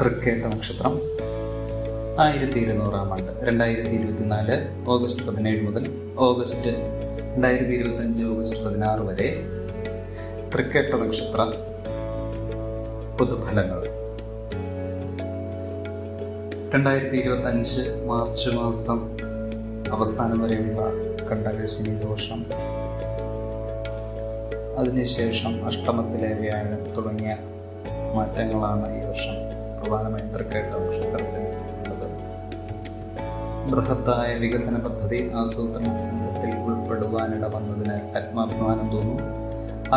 തൃക്കേട്ട നക്ഷത്രം 1200 ആണ്ട് 2024 ഓഗസ്റ്റ് 17 മുതൽ ഓഗസ്റ്റ് 2025 ഓഗസ്റ്റ് 16 വരെ തൃക്കേട്ട നക്ഷത്ര പൊതുഫലങ്ങൾ. 2025 മാർച്ച് മാസം അവസാനം വരെയുള്ള കണ്ടകശനി ദോഷം, അതിനുശേഷം അഷ്ടമത്തിലെ വ്യാഴം തുടങ്ങിയ മാറ്റങ്ങളാണ് ഈ വർഷം പ്രധാനമായും തൃക്കേട്ട നക്ഷത്രത്തിന് ഉള്ളത്. ബൃഹത്തായ വികസന പദ്ധതി ആസൂത്രണ സംഘത്തിൽ ഉൾപ്പെടുവാനിട വന്നതിനാൽ ആത്മാഭിമാനം തോന്നും.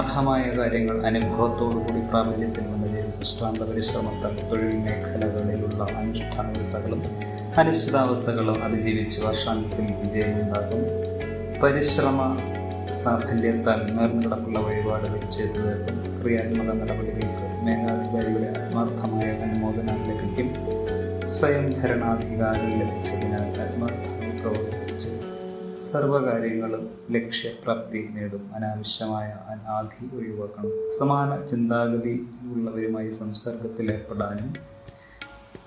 അർഹമായ കാര്യങ്ങൾ അനുഭവത്തോടുകൂടി പ്രാബല്യത്തിൽ വന്നതിൽ വിശ്രാന്ത പരിശ്രമത്താൽ തൊഴിൽ മേഖലകളിലുള്ള അനിഷ്ടാവസ്ഥകളും അനിശ്ചിതാവസ്ഥകളും അതിജീവിച്ച് വർഷാന്ത്യത്തിൽ വിജയമുണ്ടാകും. പരിശ്രമ സാഫല്യത്താൽ നേർന്നുകിടപ്പുള്ള വഴിപാടുകൾ ചെയ്തു തീർക്കും. ക്രിയാത്മക നടപടികൾക്ക് മേലാധികാരികളെ ആത്മാർത്ഥമായ അനുമോദനം ലഭിക്കും. സ്വയം ഭരണാധികാരം ലഭിച്ചതിനാൽ ആത്മാർത്ഥമായി പ്രവർത്തിച്ച് സർവകാര്യങ്ങളും ലക്ഷ്യപ്രാപ്തി നേടും. അനാവശ്യമായ അനാധി ഒഴിവാക്കണം. സമാന ചിന്താഗതിയുള്ളവരുമായി സംസർഗത്തിലേർപ്പെടാനും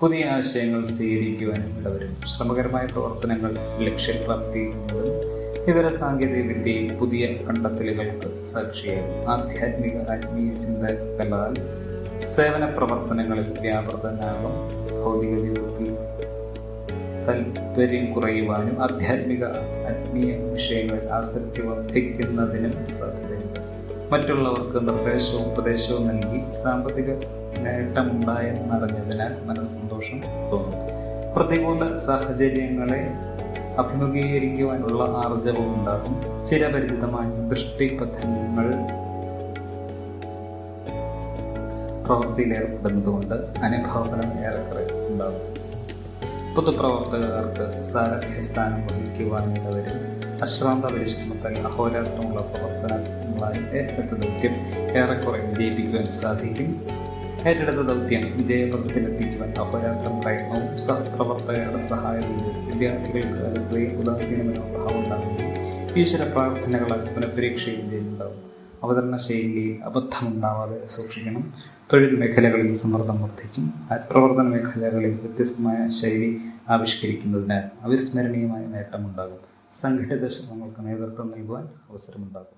പുതിയ ആശയങ്ങൾ സ്വീകരിക്കുവാനും ഇടവരും. ശ്രമകരമായ പ്രവർത്തനങ്ങൾ ലക്ഷ്യപ്രാപ്തി നേടും. വിവര സാങ്കേതിക വിദ്യയിൽ പുതിയ കണ്ടെത്തലുകൾക്ക് സാക്ഷിയാകും. ആത്മീയ ചിന്തകളാൽ സേവന പ്രവർത്തനങ്ങളിൽ വ്യാപൃതനാകും. ഭൗതിക ജീവിതത്തിൽ താൽപര്യം കുറയുവാനും ആത്മീയ വിഷയങ്ങളിൽ ആസക്തി വർദ്ധിക്കുന്നതിനും സാധ്യതയുണ്ട്. മറ്റുള്ളവർക്ക് നിർദ്ദേശവും ഉപദേശവും നൽകി സാമ്പത്തിക നേട്ടമുണ്ടായെന്നറിഞ്ഞതിനാൽ മനസ്സന്തോഷം തോന്നും. പ്രതികൂല സാഹചര്യങ്ങളെ അഭിമുഖീകരിക്കുവാനുള്ള ആർജവം ഉണ്ടാകും. ചിരപരിചിതമായ ദൃഷ്ടിപഥങ്ങൾ പ്രവൃത്തിയിലേർപ്പെടുന്നതുകൊണ്ട് അനുഭവഫലം ഏറെക്കുറെ ഉണ്ടാകും. പൊതുപ്രവർത്തകർക്ക് സാരഥ്യസ്ഥാനം വഹിക്കുവാനിടവരും. അശ്രാന്ത പരിശ്രമത്തിൽ അഹോരാത്രമുള്ള പ്രവർത്തനങ്ങളായി ഏറ്റെടുത്ത ദൗത്യം ഏറെക്കുറെ വിജയിപ്പിക്കുവാൻ സാധിക്കും. ഏറ്റെടുത്ത ദൗത്യം വിജയപഥത്തിലെത്തിക്കുവാൻ അഹോരാത്രം പ്രയത്നവും സഹപ്രവർത്തകരുടെ സഹായവും വിദ്യാർത്ഥികൾക്ക് അലസതയും ഉദാസീനമായ ഭാവം ഉണ്ടാകുകയും ഈശ്വര പ്രാർത്ഥനകളാൽ പുനഃപരീക്ഷയിൽ വിജയമുണ്ടാകും. അവതരണ ശൈലിയിൽ അബദ്ധമുണ്ടാവാതെ സൂക്ഷിക്കണം. തൊഴിൽ മേഖലകളിൽ സമ്മർദ്ദം വർദ്ധിക്കും. പ്രവർത്തന മേഖലകളിൽ വ്യത്യസ്തമായ ശൈലി ആവിഷ്കരിക്കുന്നതിനാൽ അവിസ്മരണീയമായ നേട്ടമുണ്ടാകും. സംഘടിത ശ്രമങ്ങൾക്ക് നേതൃത്വം നൽകുവാൻ അവസരമുണ്ടാകും.